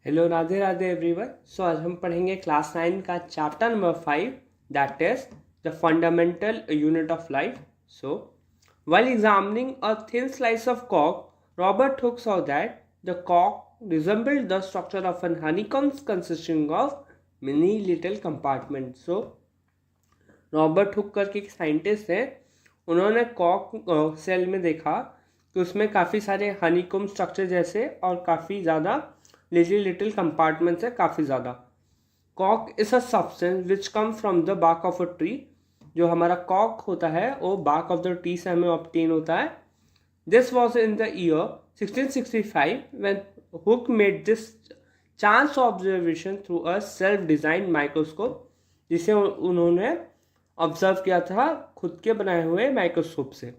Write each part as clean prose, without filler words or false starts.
Hello, Radhe Radhe everyone. So आज हम पढ़ेंगे क्लास 9 का chapter number 5, that is the fundamental unit of life. So while examining a thin slice of cork, Robert Hooke saw that the cork resembled the structure of an honeycomb consisting of many little compartments. So Robert Hooke करके एक scientist हैं, उन्होंने Kock cell में देखा कि उसमें काफ़ी सारे हनीकॉम्ब स्ट्रक्चर जैसे और काफ़ी ज़्यादा लिटिल कंपार्टमेंट्स है, काफ़ी ज़्यादा। कॉक is a substance which come from the bark of a tree. जो हमारा कॉक होता है वो बार्क ऑफ द ट्री से हमें ऑब्टेन होता है। This was in the year 1665 when hook made this chance observation through a self design microscope, जिसे उन्होंने ऑब्जर्व किया था खुद के बनाए हुए माइक्रोस्कोप से।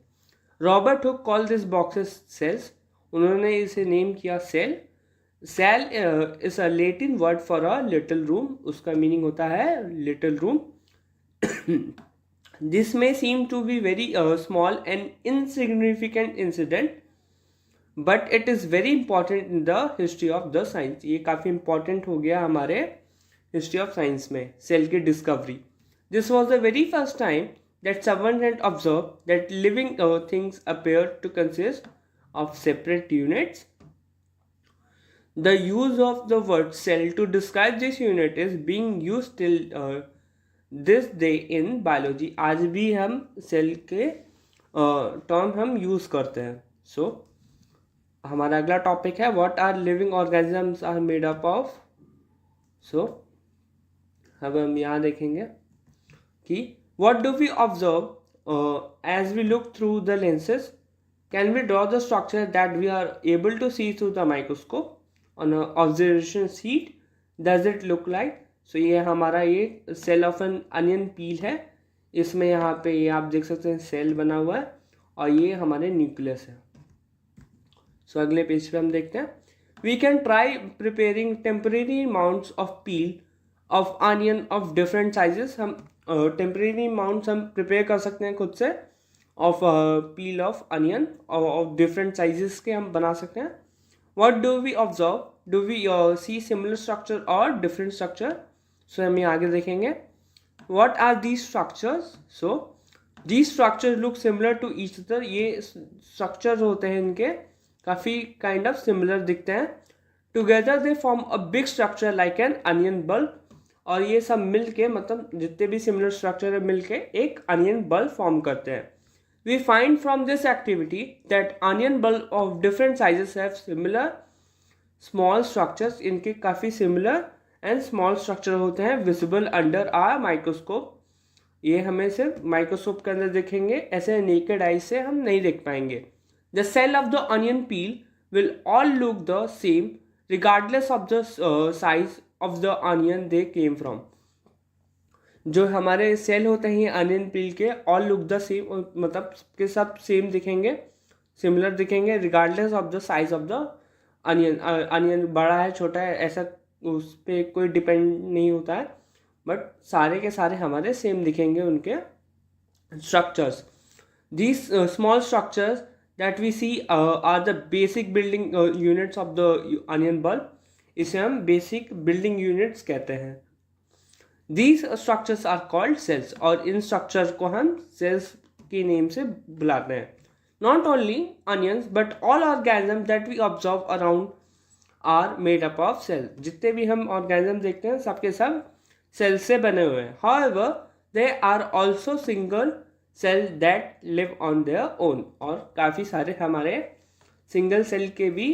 Robert Hooke call this boxes cells, उन्होंने इसे नेम किया cell. Cell is a Latin word for a little room, उसका मीनिंग होता है little room. This may seem to be very small and insignificant incident, but it is very important in the history of the science. ये काफ़ी important हो गया हमारे history of science में cell की discovery. This was the very first time that someone had observed that living things appear to consist of separate units. The use of the word cell to describe this unit is being used till this day in biology. आज भी हम cell के term हम use करते हैं। सो हमारा अगला topic है what are living organisms are made up of. So अब हम यहाँ देखेंगे कि what do we observe as we look through the lenses? Can we draw the structure that we are able to see through the microscope on an observation sheet? Does it look like? So ये हमारा ये cell of an onion peel है। इसमें यहाँ पे ये आप देख सकते हैं सेल बना हुआ है और ये हमारे न्यूक्लियस है। सो अगले पेज पे हम देखते हैं। We can try preparing temporary mounts of peel of onion of different sizes. हम टेम्परेरी माउंट्स हम प्रिपेयर कर सकते हैं खुद से of peel of onion of different sizes के हम बना सकते हैं। What do we observe? Do we see similar structure और डिफरेंट स्ट्रक्चर? सो हम ये आगे देखेंगे। What are these structures? So these structure look similar to each other. ये स्ट्रक्चर होते हैं इनके काफ़ी काइंड ऑफ सिमिलर दिखते हैं। Together they form a big structure like an onion bulb. और ये सब मिल के मतलब जितने भी सिमिलर स्ट्रक्चर है मिल के एक अनियन बल्ब फॉर्म करते हैं। We find from this activity that onion bulb of different sizes have similar small structures. इनके काफ़ी सिमिलर एंड स्मॉल स्ट्रक्चर होते हैं विजिबल अंडर आर माइक्रोस्कोप। ये हमें सिर्फ माइक्रोस्कोप के अंदर देखेंगे, ऐसे नेकेड आई से हम नहीं देख पाएंगे। The cell of the onion peel will all look the same regardless of the size of the onion they came from. जो हमारे सेल होते हैं अनियन पील के ऑल लुक द सेम, मतलब के सब सेम दिखेंगे, सिमिलर दिखेंगे regardless of the size of the onion. Onion बड़ा है छोटा है ऐसा उस पर कोई डिपेंड नहीं होता है, बट सारे के सारे हमारे सेम दिखेंगे उनके structures. These small structures that we see are the basic building units of the onion bulb. इसे हम बेसिक बिल्डिंग यूनिट्स कहते हैं। These structures are called cells, और इन स्ट्रक्चर को हम सेल्स के नेम से बुलाते हैं। Not only onions but all organism that we observe around are made up of cell. जितने भी हम ऑर्गेनिज्म देखते हैं सबके सब सेल से बने हुए हैं। However they are also single cell that live on their own. और काफ़ी सारे हमारे सिंगल सेल के भी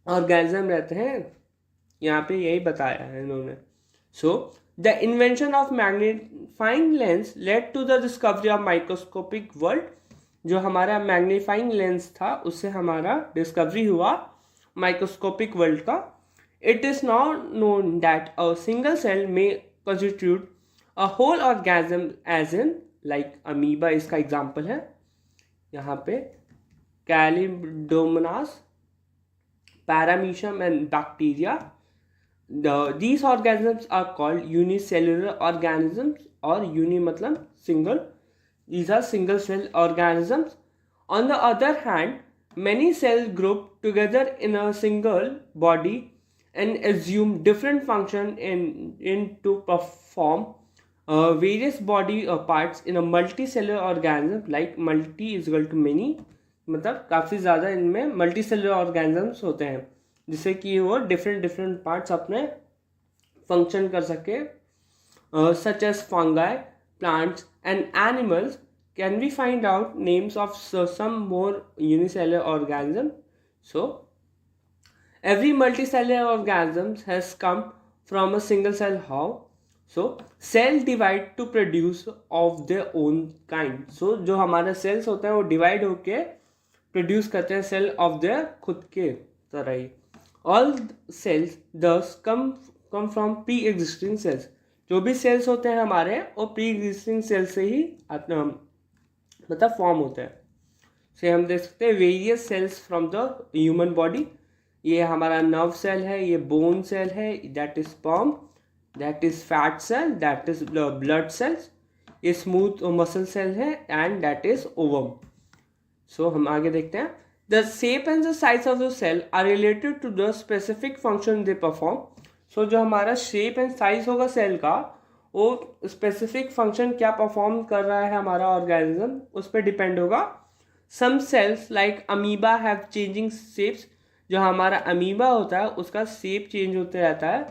ऑर्गेनिज्म रहते हैं, यहाँ पे यही बताया है इन्होंने। So the invention of magnifying lens led to the discovery of microscopic world. जो हमारा मैग्नीफाइंग लेंस था उससे हमारा डिस्कवरी हुआ माइक्रोस्कोपिक वर्ल्ड का। It is now known that a single cell may constitute a whole organism as in like amoeba, इसका example है यहाँ पे, chlamydomonas, paramecium and bacteria. These organisms are called unicellular organisms, और uni मतलब single. These are single cell organisms. On the other hand, many cells group together in a single body and assume different function in to perform various body parts in a multicellular organism like multi is equal to many, मतलब काफ़ी ज़्यादा इनमें multicellular organisms होते हैं जिससे कि वो different different parts अपने फंक्शन कर सके, such as fungi, plants and animals. Can we find out names of some more unicellular organisms? So every multicellular organism has come from a single cell. How? So cell divide to produce of their own kind. So जो हमारे cells होते हैं वो divide होके produce करते हैं cell of their खुद के तरह ही. All cells thus come from pre-existing cells. जो भी cells होते हैं हमारे वो pre-existing cells से ही मतलब फॉर्म होते हैं. से हम देख सकते हैं various cells from the human body. ये हमारा नर्व सेल है, ये बोन सेल है, that is sperm, that is fat cell, that is blood cells, ये स्मूथ मसल सेल है and that is ovum. So हम आगे देखते हैं. The shape and the size of the cell are related to the specific function they perform. So जो हमारा shape and size होगा cell का वो स्पेसिफिक फंक्शन क्या परफॉर्म कर रहा है हमारा ऑर्गेनिज्म उस पर डिपेंड होगा. Some cells like amoeba have changing shapes. जो हमारा अमीबा होता है उसका शेप चेंज होते रहता है.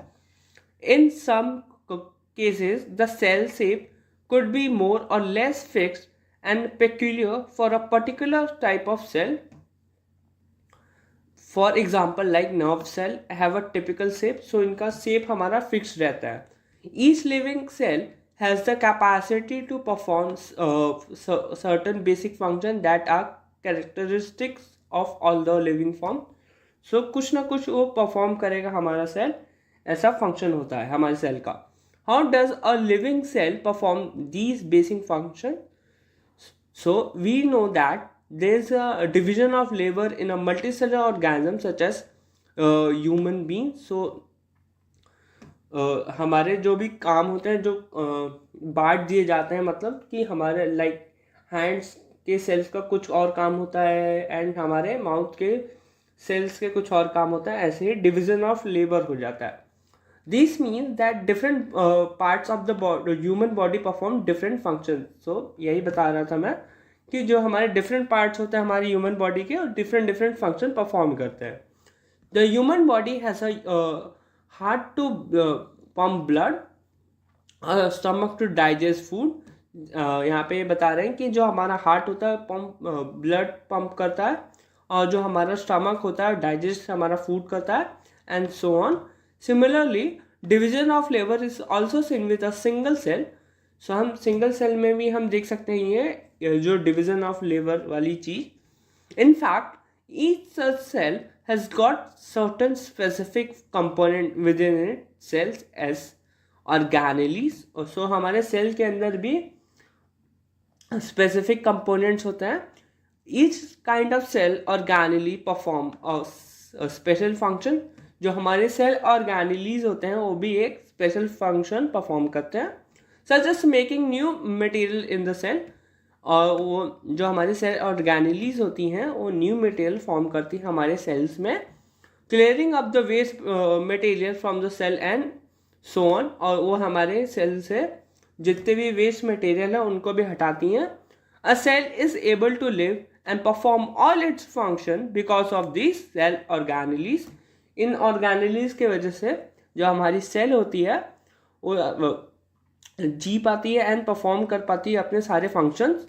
In some cases the cell shape could be more or less fixed and peculiar for a particular type of cell. For example like nerve cell have a typical shape. So इनका shape हमारा fixed रहता है. Each living cell has the capacity to perform certain basic functions that are characteristics of all the living form. So कुछ ना कुछ वो perform करेगा हमारा सेल, ऐसा function होता है हमारे सेल का. How does a living cell perform these basic functions? So we know that there is a division of labor in a multicellular organism such as human being. So हमारे जो भी काम होते हैं जो बांट दिए जाते हैं, मतलब कि हमारे लाइक हैंड्स के सेल्स का कुछ और काम होता है एंड हमारे माउथ के सेल्स के कुछ और काम होता है. ऐसे ही डिवीजन ऑफ लेबर हो जाता है. This means that different parts of the human body perform different function. So यही बता रहा था मैं कि जो हमारे डिफरेंट पार्ट्स होते हैं हमारी ह्यूमन बॉडी के और डिफरेंट डिफरेंट फंक्शन परफॉर्म करते हैं. The human body has a heart to pump blood, stomach to digest food. यहाँ पे बता रहे हैं कि जो हमारा हार्ट होता है पंप ब्लड पंप करता है और जो हमारा स्टमक होता है डाइजेस्ट हमारा फूड करता है and so on. Similarly division of labour is also seen with a single cell. So हम सिंगल सेल में भी हम देख सकते हैं ये जो डिवीजन ऑफ लेबर वाली चीज़. In fact each such cell has got certain specific component within it cells as organelles. So हमारे सेल के अंदर भी specific components होते हैं. Each kind of cell organelle perform a special function. जो हमारे सेल organelles होते हैं वो भी एक special function perform करते हैं, such as making new material in the cell. और वो जो हमारी सेल ऑर्गेनेलीज होती हैं वो न्यू मटेरियल फॉर्म करती है हमारे सेल्स में, clearing up the waste material from the cell and so on. और वो हमारे सेल से जितने भी वेस्ट मटेरियल है उनको भी हटाती हैं. A cell is able to live and perform all its function because of this cell organelles. इन ऑर्गेनेलीज के वजह से जो हमारी सेल होती है वो जी पाती है एंड परफॉर्म कर पाती है अपने सारे functions.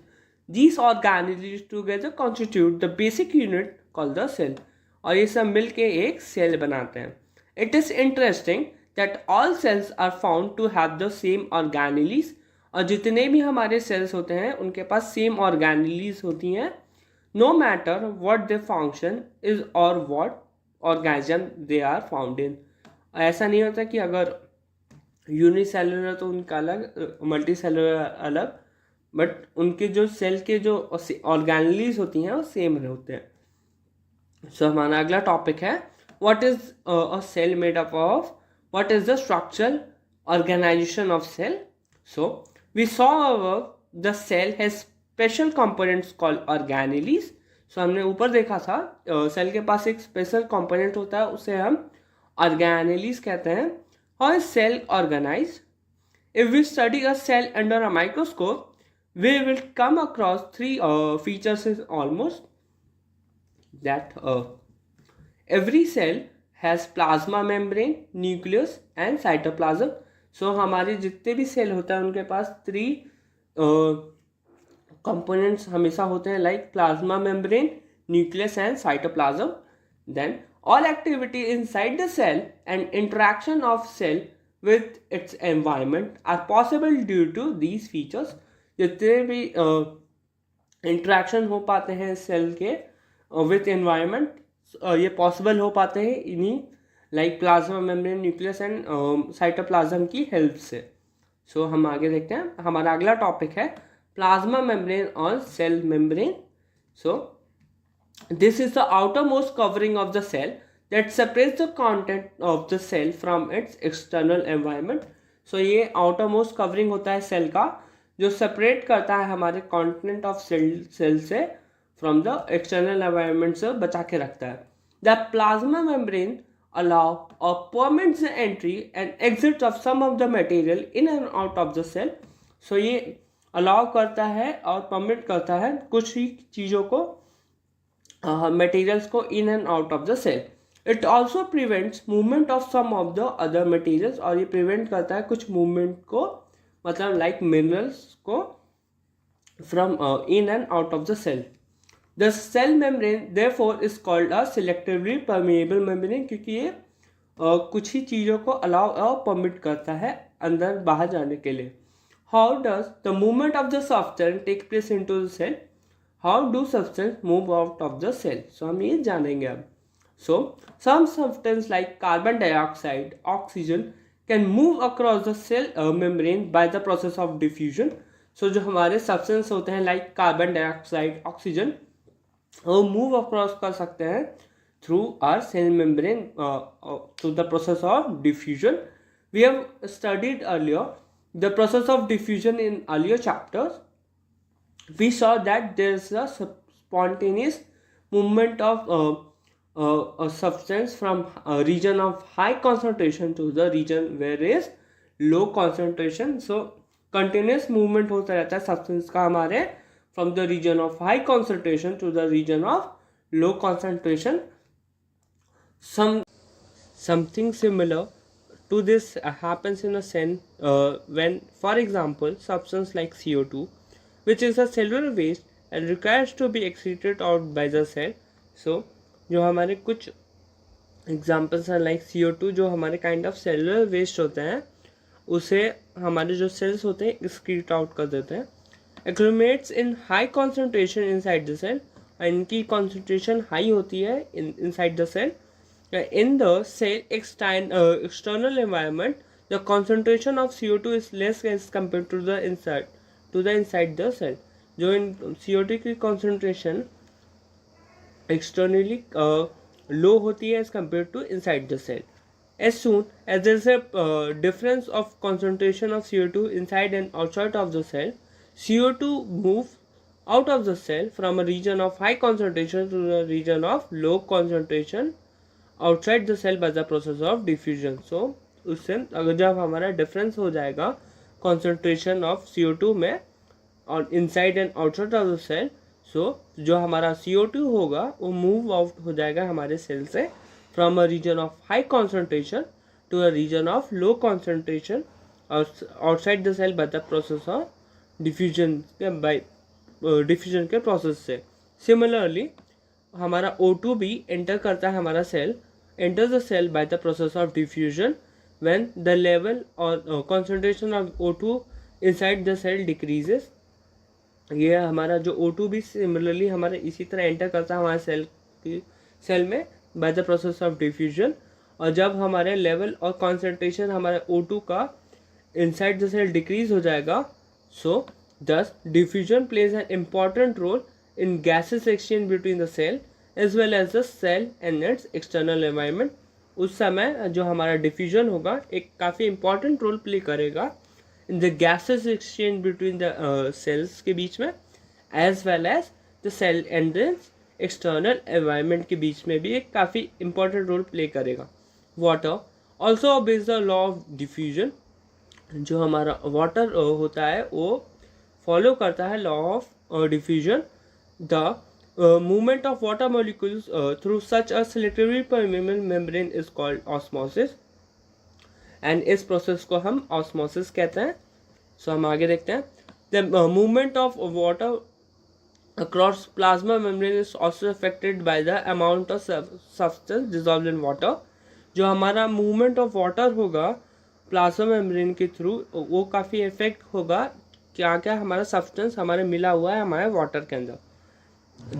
These organelles together constitute the basic unit called the cell. और ये सब मिल के एक सेल बनाते हैं. It is interesting that all cells are found to have the same organelles. और जितने भी हमारे सेल्स होते हैं उनके पास सेम ऑर्गेनेलीज होती हैं, no matter what their function is or what organism they are found in. ऐसा नहीं होता कि अगर यूनिसेलुलर तो उनका अलग, मल्टी सेलुलर अलग, बट उनके जो सेल के जो ऑर्गेनेलीज होती हैं वो सेम होते हैं. सो हमारा अगला टॉपिक है what is a cell made up of, what is the structural organisation of cell. So we saw the cell has special components called organelles. So हमने ऊपर देखा था सेल के पास एक स्पेशल कंपोनेंट होता है, उसे हम ऑर्गेनेलीज कहते हैं. How is cell organized? If we study a cell under a microscope, we will come across three features almost that every cell has plasma membrane, nucleus and cytoplasm. So हमारे जितने भी cell होता है उनके पास three components हमेशा होते हैं, like plasma membrane, nucleus and cytoplasm. Then all activity inside the cell and interaction of cell with its environment are possible due to these features. जितने भी इंट्रैक्शन हो पाते हैं सेल के विथ एनवायरनमेंट, ये पॉसिबल हो पाते हैं इन्हीं like plasma membrane, nucleus and cytoplasm की हेल्प से. सो हम आगे देखते हैं. हमारा अगला टॉपिक है प्लाज्मा मेम्ब्रेन और cell membrane. So this is the outermost covering of the cell that separates the content of the cell from its external environment. So ये outermost covering होता है सेल का, जो सेपरेट करता है हमारे content of cell से from the external environment से बचा के रखता है. The plasma membrane allow or permits the entry and exit of some of the material in and out of the cell. So ये allow करता है और permit करता है कुछ ही चीज़ों को materials को in and out of the cell. It also prevents movement of some of the other materials. और ये prevent करता है कुछ movement को, मतलब like minerals को from in and out of the cell. The cell membrane therefore is called a selectively permeable membrane, क्योंकि ये कुछ ही चीज़ों को allow और permit करता है अंदर बाहर जाने के लिए. How does the movement of the substance take place into the cell? How do substance move out of the cell? So हम ये जानेंगे अब. So, some substance like carbon dioxide, oxygen can move across the cell membrane by the process of diffusion. So, जो हमारे substance होते हैं like carbon dioxide, oxygen, वो move across कर सकते हैं through our cell membrane through the process of diffusion. We have studied earlier the process of diffusion in earlier chapters. We saw that there is a spontaneous movement of a substance from a region of high concentration to the region where is low concentration. So continuous movement होता रहता है substance का हमारे from the region of high concentration to the region of low concentration. Something similar to this happens in a cell when, for example, substance like CO2, which is a cellular waste and requires to be excreted out by the cell. So जो हमारे कुछ examples हैं like CO2, जो हमारे kind of cellular waste होते हैं, उसे हमारे जो सेल्स होते हैं एक्सक्रीट आउट कर देते हैं. Accumulates in high concentration inside the cell, इनकी कॉन्सेंट्रेशन हाई होती है inside the cell. In the cell external environment the concentration of CO2 is less as compare to the inside the cell. जो इन CO2 की concentration externally low होती है as compared to inside the cell. As soon as there is a difference of concentration of CO2 inside and outside of the cell, CO2 move out of the cell from a region of high concentration to the region of low concentration outside the cell by the process of diffusion. So उससे अगर जब हमारा difference हो जाएगा concentration of CO2 में और inside and outside of the cell, सो जो हमारा CO2 होगा वो मूव आउट हो जाएगा हमारे सेल से from a region of high concentration to a region of low concentration outside the cell by the process of diffusion के प्रोसेस से. सिमिलरली हमारा O2 भी एंटर करता है हमारा cell, enter the cell by the process of diffusion when the level or concentration of O2 inside the cell decreases. ये हमारा जो O2 भी सिमिलरली हमारे इसी तरह एंटर करता है हमारे सेल में bye the process of diffusion. और जब हमारे लेवल और कॉन्सेंट्रेशन हमारे O2 का इनसाइड द सेल डिक्रीज हो जाएगा, so this diffusion plays an important role in gases exchange between the cell as well as the cell and its external environment. उस समय जो हमारा डिफ्यूजन होगा एक काफ़ी इम्पॉर्टेंट रोल प्ले करेगा in the gases exchange between the cells के बीच में, as well as the cell and the external environment के बीच में भी एक काफ़ी इंपॉर्टेंट रोल प्ले करेगा. Water also obeys the law of diffusion. जो हमारा वाटर होता है वो फॉलो करता है law of diffusion. The movement of water molecules through such a selectively permeable membrane is called osmosis, and इस प्रोसेस को हम ऑस्मोसिस कहते हैं। सो हम आगे देखते हैं। The movement of water across plasma membrane is also affected by the amount of substance dissolved in water। जो हमारा मूवमेंट ऑफ वाटर होगा प्लाज्मा मेम्ब्रेन के थ्रू वो काफ़ी इफेक्ट होगा क्या क्या हमारा सब्सटेंस हमारे मिला हुआ है हमारे वाटर के अंदर।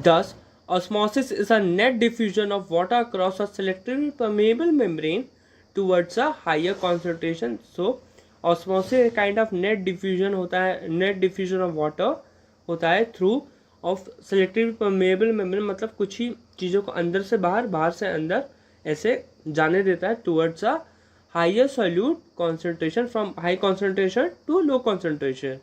Thus, osmosis is a net diffusion of water across a selectively permeable membrane towards a higher concentration। So, osmosis a kind of net diffusion होता है, net diffusion of water होता है through of selectively permeable membrane, मतलब कुछ ही चीज़ों को अंदर से बाहर, बाहर से अंदर ऐसे जाने देता है towards a higher solute concentration, from high concentration to low concentration।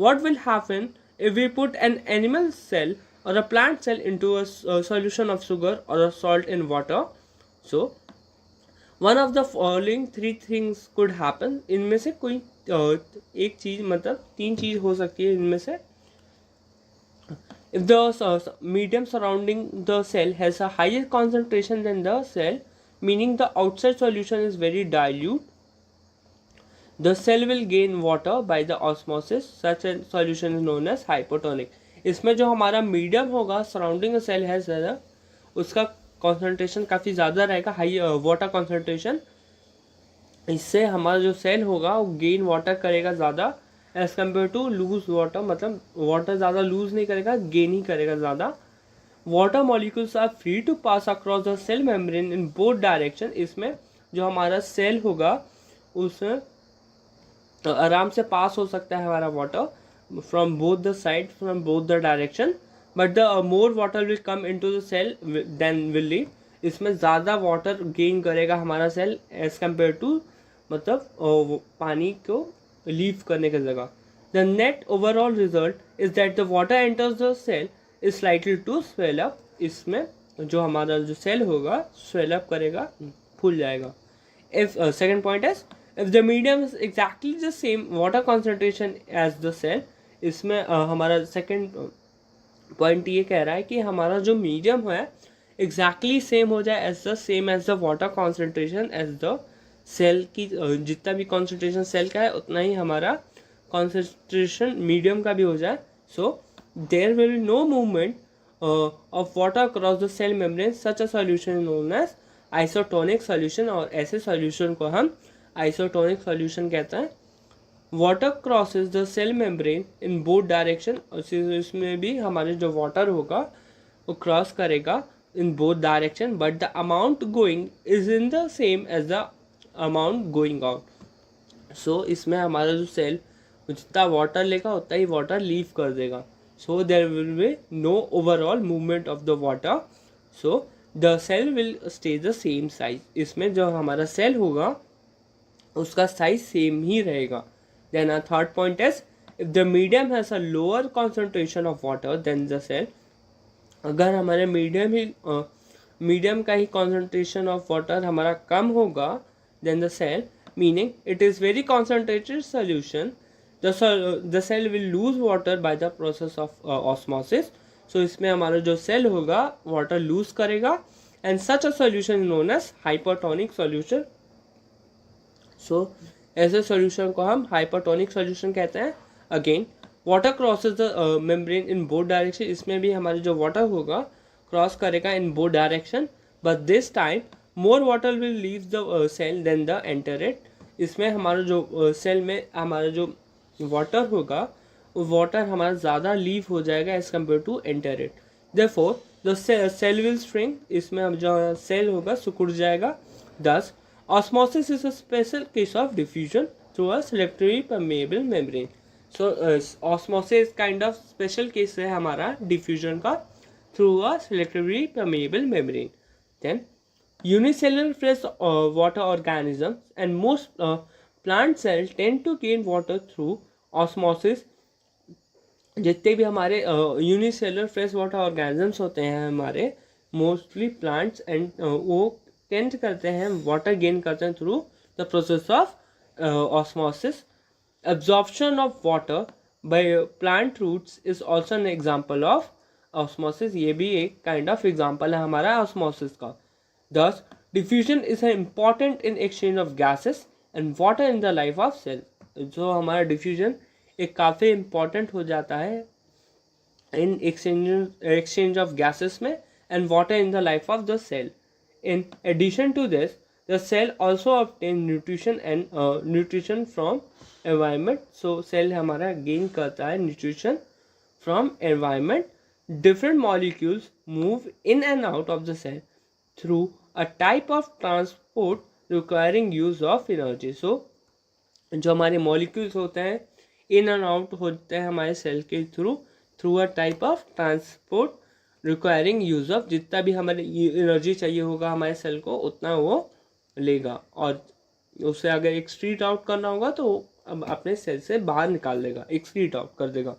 What will happen if we put an animal cell or a plant cell into a solution of sugar or a salt in water? So, one of the following three things could happen। इनमें से कोई एक चीज़ मतलब तीन चीज़ हो सकती है इनमें से। If the medium surrounding the cell has a higher concentration than the cell, meaning the outside solution is very dilute, the cell will gain water by the osmosis। Such a solution is known as hypotonic। इसमें जो हमारा medium होगा surrounding the cell है ज़्यादा, उसका concentration काफ़ी ज़्यादा रहेगा, हाई वाटर कॉन्सेंट्रेशन। इससे हमारा जो सेल होगा वो गेन वाटर करेगा ज़्यादा as compare to lose water, मतलब वाटर ज़्यादा लूज नहीं करेगा, गेन ही करेगा ज़्यादा। Water molecules are free to pass across the cell membrane in both direction. इसमें जो हमारा सेल होगा उसमें आराम से पास हो सकता है हमारा water from both the side, from both the direction, but the more water will come into the cell then will leave. इसमें ज़्यादा वाटर गेन करेगा हमारा सेल एज कम्पेयर टू मतलब पानी को लीव करने की जगह। The net overall result is that the water enters the cell is slightly to swell up. इसमें जो हमारा जो सेल होगा स्वेल अप करेगा, फूल जाएगा। इफ सेकेंड पॉइंट है if the medium is exactly the same water concentration as the cell। इसमें हमारा सेकेंड पॉइंट ये कह रहा है कि हमारा जो मीडियम है एग्जैक्टली सेम हो जाए as the same as the water concentration as the cell की जितना भी कॉन्सेंट्रेशन सेल का है उतना ही हमारा कॉन्सेंट्रेशन मीडियम का भी हो जाए। So there will no movement of water across the cell membrane. Such a solution known as isotonic solution. और ऐसे सॉल्यूशन को हम आइसोटोनिक सॉल्यूशन कहते हैं। Water crosses the cell membrane in both direction. इसमें भी हमारे जो वाटर होगा वो क्रॉस करेगा in both direction, but the amount going is in the same as the amount going out. So इसमें हमारा जो सेल जितना वाटर लेगा उतना ही वाटर लीव कर देगा। So there will be no overall movement of the water. So the cell will stay the same size. इसमें जो हमारा सेल होगा उसका साइज सेम ही रहेगा। Then a third point is if the medium has a lower concentration of water then the cell. अगर हमारे medium का ही कॉन्सेंट्रेशन ऑफ वाटर हमारा कम होगा than the cell, meaning it is very concentrated solution, the cell will lose water by the process of osmosis. So इसमें हमारा जो cell होगा वाटर लूज करेगा and such a solution known as hypertonic solution. So ऐसे solution को हम hypertonic solution कहते हैं। Again water crosses the membrane in both direction. इसमें भी हमारे जो वाटर होगा क्रॉस करेगा in both direction, but this time more water will leave the cell then the enter it. इसमें हमारा जो सेल में हमारा जो वाटर होगा वो वाटर हमारा ज़्यादा लीव हो जाएगा as compare to enter it. Therefore the cell will shrink. इसमें हम जो सेल होगा सिकुड़ जाएगा। दस osmosis is a special case of diffusion through a selectively permeable membrane। So osmosis kind of special case है हमारा diffusion का through a selectively permeable membrane। Then unicellular fresh water organisms and most plant cells tend to gain water through osmosis। जितने भी हमारे unicellular fresh water organisms होते हैं हमारे mostly plants and वो टेंट करते हैं, वाटर गेन करते हैं through the process of osmosis. Absorption of water by plant roots is also an example of osmosis. ये भी एक काइंड ऑफ एग्जाम्पल है हमारा ऑस्मोसिस का. Thus, diffusion is important in exchange of gases and water in the life of cell. जो हमारा diffusion एक काफ़ी important हो जाता है in exchange of gases में and water in the life of the cell. In addition to this, the cell also obtain nutrition and nutrition from environment. So cell हमारा gain करता है nutrition from environment. Different molecules move in and out of the cell through a type of transport requiring use of energy. So जो हमारे molecules होते हैं in and out होते हैं हमारे सेल के through a type of transport requiring use of, जितना भी हमारे एनर्जी चाहिए होगा हमारे सेल को उतना वो लेगा, और उसे अगर एक्सक्रीट आउट करना होगा तो अब अपने सेल से बाहर निकाल देगा, एक्सक्रीट आउट कर देगा.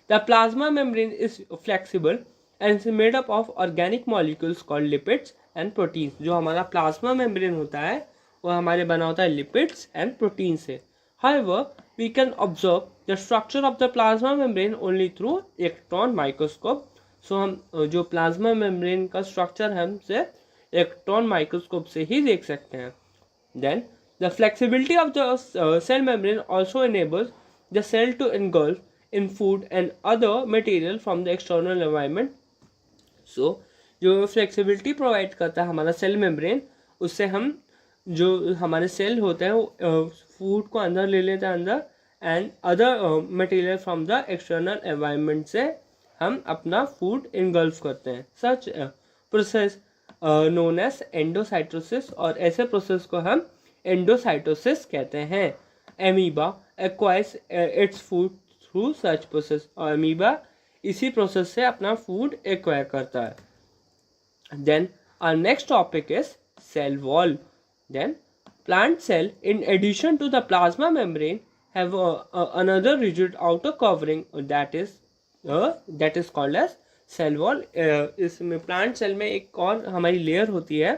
The plasma membrane is flexible and is made up of organic molecules called lipids and proteins. जो हमारा प्लाज्मा मेम्ब्रेन होता है वो हमारे बना होता है lipids and proteins से. However, we can observe the structure of the plasma membrane only through electron microscope. So हम जो प्लाज्मा मेम्ब्रेन का स्ट्रक्चर है हमसे इलेक्ट्रॉन माइक्रोस्कोप से ही देख सकते हैं. Then the flexibility of the cell membrane also enables the cell to engulf in food and other material from the external environment. So जो फ्लेक्सिबिलिटी प्रोवाइड करता है हमारा सेल मेम्ब्रेन, उससे हम जो हमारे सेल होते हैं वो फूड को अंदर ले लेते हैं अंदर, and other material from the external environment से हम अपना फूड इनगल्फ करते हैं. Such process known as endocytosis, और ऐसे प्रोसेस को हम एंडोसाइटोसिस कहते हैं. Amoeba acquires its food through such process, और एमीबा इसी प्रोसेस से अपना फूड एक्वायर करता है. Then our next topic is cell wall. Then plant cell, in addition to the plasma membrane, have another rigid outer covering that is called as cell wall. इसमें plant cell में एक और हमारी layer होती है,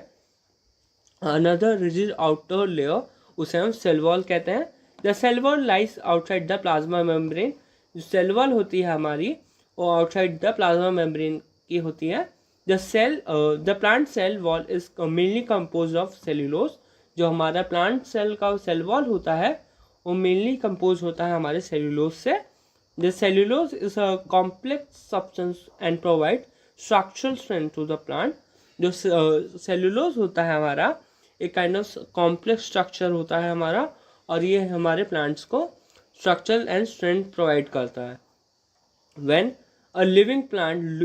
another rigid outer layer, उसे हम cell wall कहते हैं. The cell wall lies outside the plasma membrane. जो cell wall होती है हमारी वो आउटसाइड द प्लाज्मा मेम्ब्रेन की होती है. The plant cell wall is mainly compose of cellulose. जो हमारा प्लांट सेल का सेल वॉल होता है वो मेनली कंपोज होता है हमारे सेल्यूलोज से. The cellulose is a complex substance and provide structural strength to the plant. जो सेल्यूलोज होता है हमारा एक काइंड ऑफ कॉम्प्लेक्स स्ट्रक्चर होता है हमारा, और ये हमारे प्लांट्स को स्ट्रक्चरल एंड स्ट्रेंथ प्रोवाइड करता है. When a living plant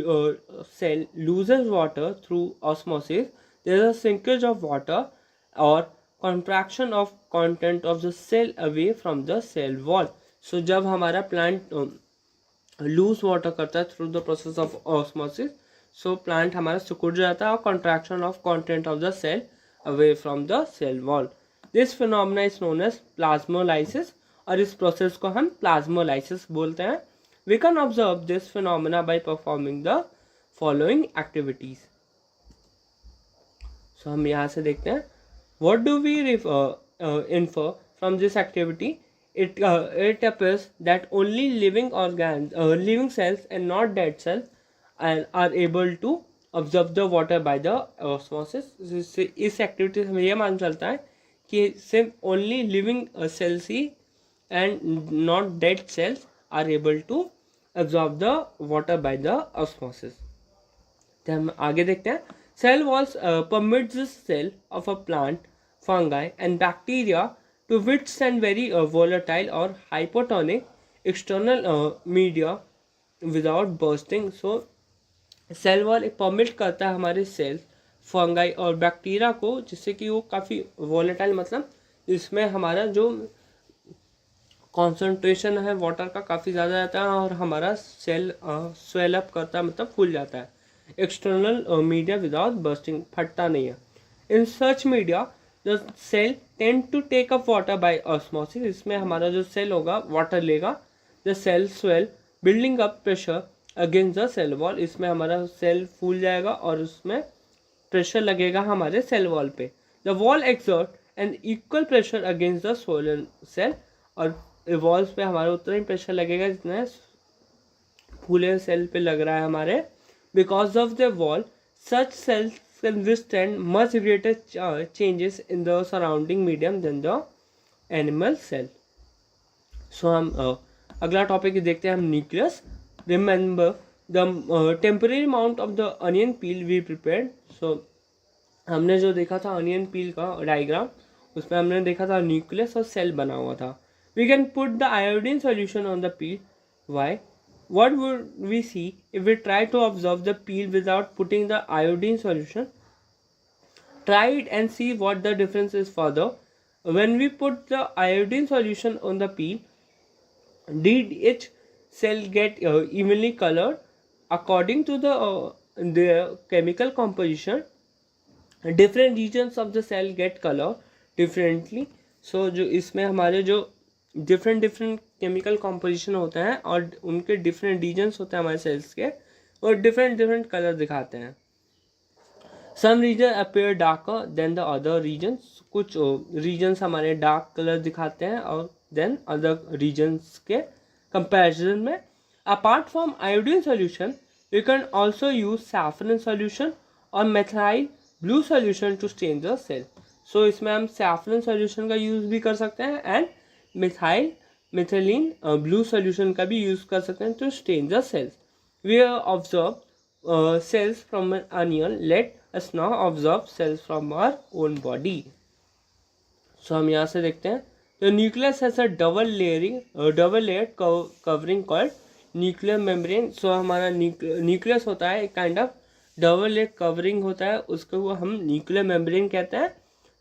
cell loses water through osmosis, there is a shrinkage of water or contraction of content of the cell away from the cell wall. So जब हमारा plant lose water करता है through the process of osmosis, so plant हमारा सिकुड़ जाता है और contraction of content of the cell away from the cell wall. This phenomena is known as plasmolysis, और इस process को हम plasmolysis बोलते हैं. We can observe this phenomena by performing the following activities. So हम यहाँ से देखते हैं. What do we infer from this activity? It appears that only living cells and not dead cells are able to absorb the water by the osmosis. इस activity से हमें यह मालूम चलता है कि सिर्फ only living cells he and not dead cells are able to absorb the water by the osmosis. तो हम आगे देखते हैं. Cell walls permits the cell of a plant, fungi and bacteria to withstand very volatile or hypotonic external media without bursting. So cell wall एक permit करता है हमारे cells, fungi और बैक्टीरिया को, जिससे कि वो काफ़ी volatile, मतलब इसमें हमारा जो कॉन्सेंट्रेशन है वाटर का काफ़ी ज़्यादा रहता है और हमारा सेल स्वेल अप करता है, मतलब फूल जाता है. एक्सटर्नल मीडिया विदाउट बर्स्टिंग, फटता नहीं है. In such media the cell tend to take up water by osmosis. इसमें हमारा जो सेल होगा वाटर लेगा. The cell swell building up pressure against the cell wall. इसमें हमारा सेल फूल जाएगा और उसमें प्रेशर लगेगा हमारे सेल वॉल पे. The wall exert an equal pressure against the solar cell, और वॉल्स पे हमारा उतना ही प्रेशर लगेगा जितना पूरे सेल पे लग रहा है हमारे. Because of the wall such cells can withstand much greater changes in the surrounding medium than the animal cell. So हम अगला टॉपिक देखते हैं हम nucleus. Remember the temporary amount of the onion peel we prepared. So हमने जो देखा था onion पील का डायग्राम, उसमें हमने देखा था न्यूक्लियस और सेल बना हुआ था. We can put the iodine solution on the peel. Why? What would we see if we try to observe the peel without putting the iodine solution? Try it and see what the difference is further. When we put the iodine solution on the peel, did each cell get evenly colored according to their chemical composition? Different regions of the cell get color differently. So जो इसमें हमारे जो different chemical composition होते हैं और उनके different regions होते हैं हमारे सेल्स के, और डिफरेंट कलर दिखाते हैं. Some region appear darker than the other regions. कुछ रीजन्स हमारे डार्क कलर दिखाते हैं और देन अदर रीजन्स के कंपैरिजन में. Apart from iodine solution we can also use saffron solution or methylene blue solution to stain the cell. So इसमें हम saffron solution का यूज़ भी कर सकते हैं एंड मिथाइलिन ब्लू सॉल्यूशन का भी यूज़ कर सकते हैं to stain the cells. We observe cells from an onion. Let us now observe cells from our own body. So हम यहाँ से देखते हैं the nucleus has a double layer covering called nuclear membrane. So हमारा nucleus होता है एक kind of double layer covering होता है, उसको हम न्यूक्लियर मेम्ब्रेन कहते हैं.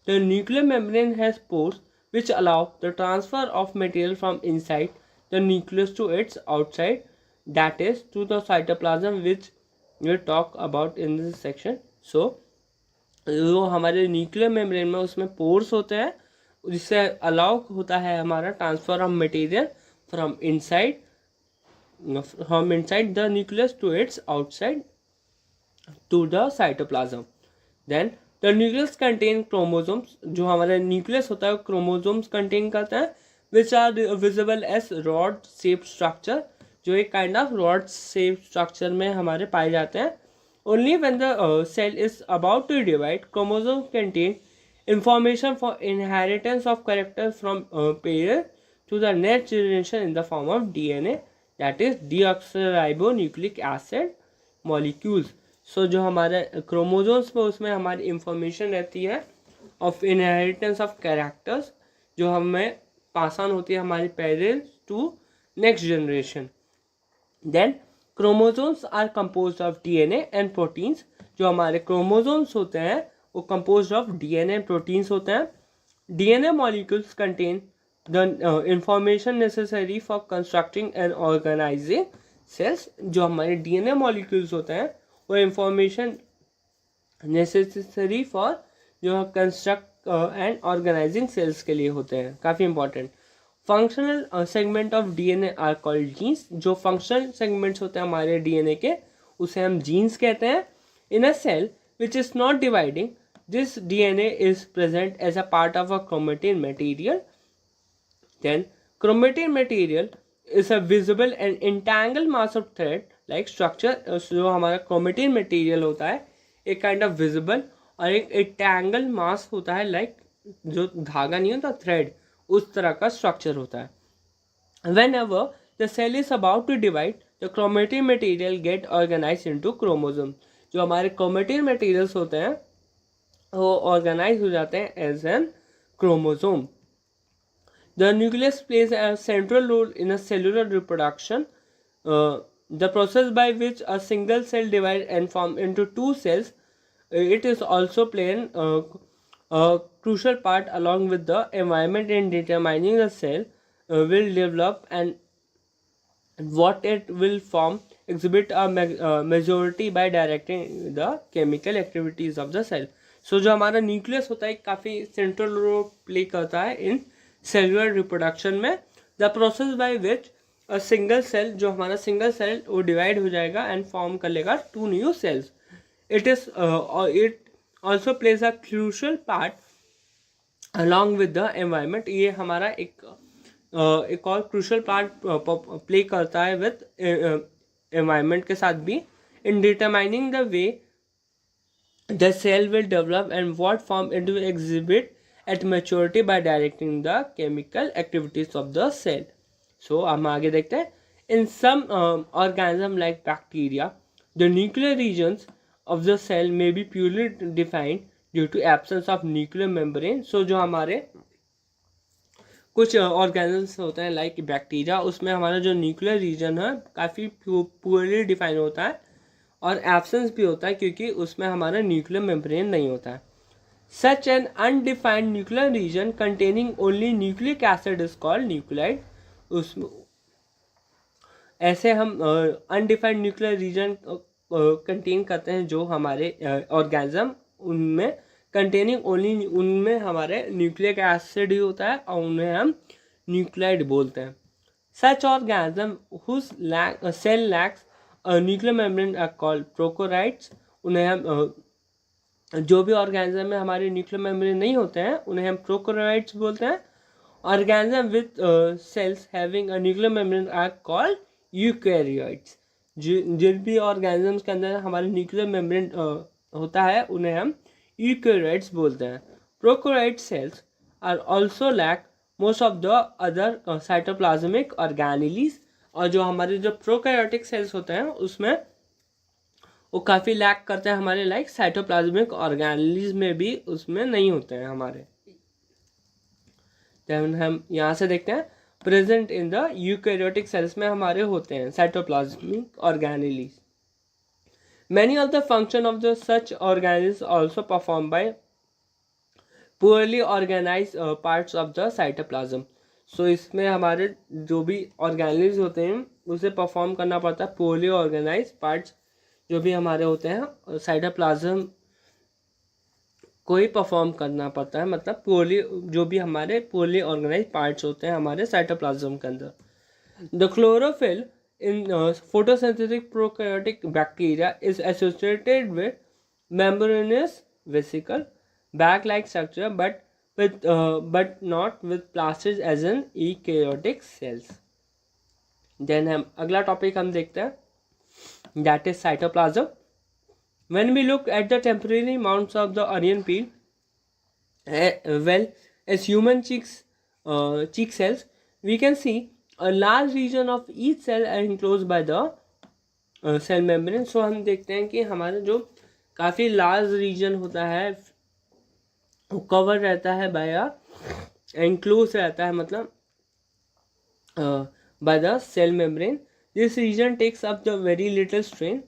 The nuclear membrane has pores which allow the transfer of material from inside the nucleus to its outside, that is to the cytoplasm, which we'll talk about in this section. So जो हमारे nuclear membrane में उसमें pores होते हैं जिससे allow होता है हमारा transfer of material from inside the nucleus to its outside to the cytoplasm. Then the nucleus contain chromosomes. जो हमारा न्यूक्लियस होता है क्रोमोसोम्स कंटेन करता है which are visible as rod shape structure. जो एक kind of rod shape structure में हमारे पाए जाते हैं. Only when the cell is about to divide chromosome contain information for inheritance of character from parent to the next generation in the form of DNA, that is deoxyribonucleic acid molecules. So जो हमारे chromosomes पे उसमें हमारी information रहती है of inheritance of characters जो हमें pass on होती है हमारी parents to next generation. Then chromosomes are composed of DNA and proteins. जो हमारे क्रोमोसोम्स होते हैं वो composed of DNA and proteins होते हैं. DNA molecules contain the information necessary for constructing and organizing cells. जो हमारे DNA मॉलिक्यूल्स होते हैं वो इंफॉर्मेशन नेसेसरी फॉर जो कंस्ट्रक्ट एंड ऑर्गेनाइजिंग सेल्स के लिए होते हैं, काफ़ी important. Functional segment of DNA are called genes. जो फंक्शनल सेगमेंट्स होते हैं हमारे DNA के उसे हम जीन्स कहते हैं. In a cell which is not dividing, this DNA is present as a part of a chromatin material. Then chromatin material is a visible and entangle mass of thread like structure. जो हमारा chromatin material होता है एक kind of visible और एक entangle मास होता है like जो धागा नहीं होता थ्रेड, उस तरह का स्ट्रक्चर होता है. Whenever the cell is about to divide the chromatin material get organize into chromosome. जो हमारे क्रोमेटिन मटेरियल्स होते हैं वो ऑर्गेनाइज हो जाते हैं as an chromosome. The nucleus plays a central role in a cellular reproduction. The process by which a single cell divides and forms into two cells, it is also playing a crucial part along with the environment in determining the cell will develop and what it will form, exhibit a majority by directing the chemical activities of the cell. So जो हमारा nucleus होता है काफ़ी central role play करता है in cellular reproduction में. The process by which a single cell, जो हमारा सिंगल सेल वो डिवाइड हो जाएगा एंड फॉर्म कर लेगा two new cells. It also plays a crucial part along with the environment. ये हमारा एक और क्रूशल पार्ट प्ले करता है विद एनवायरनमेंट के साथ भी, in determining the way the cell will develop and what form it will exhibit at maturity by directing the chemical activities of the cell. So हम आगे देखते हैं. In some organism like bacteria, the nuclear regions of the cell may be purely defined due to absence of nuclear membrane. So जो हमारे कुछ organisms होते हैं like bacteria, उसमें हमारा जो न्यूक्लियर रीजन है काफ़ी पुअरली डिफाइन होता है और एब्सेंस भी होता है क्योंकि उसमें हमारा न्यूक्लियर मेम्ब्रेन नहीं होता है. Such an undefined nuclear region containing only nucleic acid is called nuclide. उस ऐसे हम अनडिफाइंड न्यूक्लियर रीजन कंटेन करते हैं जो हमारे ऑर्गेनिज्म उनमें कंटेनिंग ओनली, उनमें हमारे न्यूक्लिक एसिड ही होता है और उन्हें हम न्यूक्लाइड बोलते हैं. Such organism whose cell lacks nuclear membrane are called prokaryotes. उन्हें हम जो भी ऑर्गेनिज्म में हमारे न्यूक्लियर मेम्ब्रेन नहीं होते हैं उन्हें हम प्रोकैरियोट्स बोलते हैं. Organism with cells having a nuclear membrane are called eukaryotes. जिन भी ऑर्गेनिजम्स के अंदर हमारे न्यूक्लियर मेम्ब्रेन होता है उन्हें हम यूकैरियोट्स बोलते हैं. Prokaryote cells are also lack most of the other cytoplasmic organelles. और जो हमारे जो प्रोकैरियोटिक सेल्स होते हैं उसमें वो काफ़ी लैक करते हैं हमारे लाइक साइटोप्लाज्मिक ऑर्गेनेलीज में भी उसमें नहीं होते हैं हमारे. जब हम यहाँ से देखते हैं present in the eukaryotic cells में हमारे होते हैं cytoplasmic organelles. Many of the function of the such organelles also perform by poorly organise parts of the cytoplasm. So इसमें हमारे जो भी ऑर्गेनेलीज होते हैं उसे परफॉर्म करना पड़ता है पुअरली ऑर्गेनाइज पार्ट्स जो भी हमारे होते हैं साइटोप्लाज्म को ही परफॉर्म करना पड़ता है. मतलब पुअरली जो भी हमारे पुअरली ऑर्गेनाइज पार्ट्स होते हैं हमारे साइटोप्लाज्म के अंदर. The chlorophyll in photosynthetic prokaryotic bacteria is associated with membranes vesicle bag like structure but not with plastids as in eukaryotic cells. Then हम अगला टॉपिक हम देखते हैं that is cytoplasm. When we look at the temporary mounts of the onion peel, well as human cheek cells, we can see a large region of each cell are enclosed by the cell membrane. So हम देखते हैं कि हमारा जो काफ़ी large region होता है वो कवर रहता है बाय एनक्लोज रहता है मतलब by the cell membrane. This region takes up the very little strain